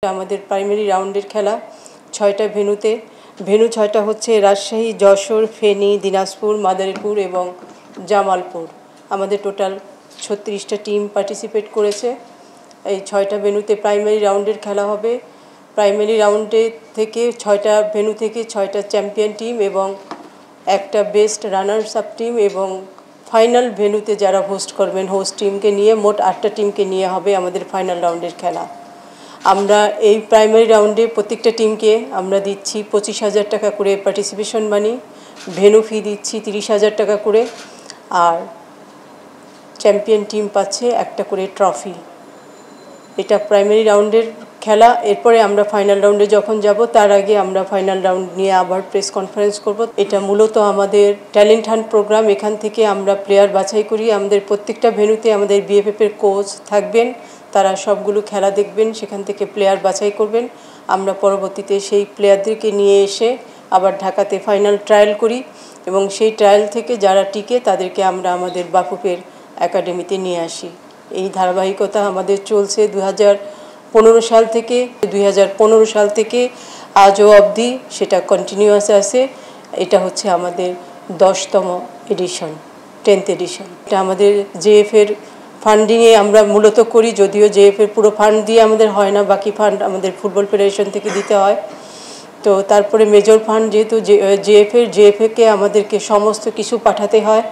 আমাদের প্রাইমারি রাউন্ডের খেলা ৬টা ভেন্যুতে। ভেন্যু ৬টা হচ্ছে রাজশাহী, যশোর, ফেনী, দিনাজপুর, মাদারীপুর এবং জামালপুর। আমাদের টোটাল ৩৬টা টিম পার্টিসিপেট করেছে। এই ৬টা ভেন্যুতে প্রাইমারি রাউন্ডের খেলা হবে। প্রাইমারি রাউন্ডে থেকে ৬টা ভেন্যু থেকে ৬টা চ্যাম্পিয়ন টিম এবং একটা বেস্ট রানার্স আপ টিম এবং ফাইনাল ভেন্যুতে যারা হোস্ট করবেন হোস্ট টিমকে নিয়ে মোট ৮টা টিমকে নিয়ে হবে আমাদের ফাইনাল রাউন্ডের খেলা। আমরা এই প্রাইমারি রাউন্ডে প্রত্যেকটা টিমকে আমরা দিচ্ছি ২৫,০০০ টাকা করে পার্টিসিপেশন মানি, ভেন্যু ফি দিচ্ছি ৩০,০০০ টাকা করে, আর চ্যাম্পিয়ন টিম পাচ্ছে একটা করে ট্রফি। এটা প্রাইমারি রাউন্ডের খেলা। এরপরে আমরা ফাইনাল রাউন্ডে যখন যাব তার আগে আমরা ফাইনাল রাউন্ড নিয়ে আবার প্রেস কনফারেন্স করব। এটা মূলত আমাদের ট্যালেন্ট হান্ট প্রোগ্রাম। এখান থেকে আমরা প্লেয়ার বাছাই করি। আমাদের প্রত্যেকটা ভেন্যুতে আমাদের বিএফএফের কোচ থাকবেন, তারা সবগুলো খেলা দেখবেন, সেখান থেকে প্লেয়ার বাছাই করবেন। আমরা পরবর্তীতে সেই প্লেয়ারদেরকে নিয়ে এসে আবার ঢাকাতে ফাইনাল ট্রায়াল করি এবং সেই ট্রায়াল থেকে যারা টিকে তাদেরকে আমরা আমাদের বাফুফের একাডেমিতে নিয়ে আসি। এই ধারাবাহিকতা আমাদের চলছে 2015 সাল থেকে। 2015 সাল থেকে আজও অবধি সেটা কন্টিনিউয়াস আছে। এটা হচ্ছে আমাদের 10তম এডিশন, 10th এডিশন। এটা আমাদের জেএফের ফান্ডিংয়ে আমরা মূলত করি, যদিও জেএফের পুরো ফান্ড দিয়ে আমাদের হয় না, বাকি ফান্ড আমাদের ফুটবল ফেডারেশন থেকে দিতে হয়। তো তারপরে মেজর ফান্ড যেহেতু জেএফএকে আমাদেরকে সমস্ত কিছু পাঠাতে হয়,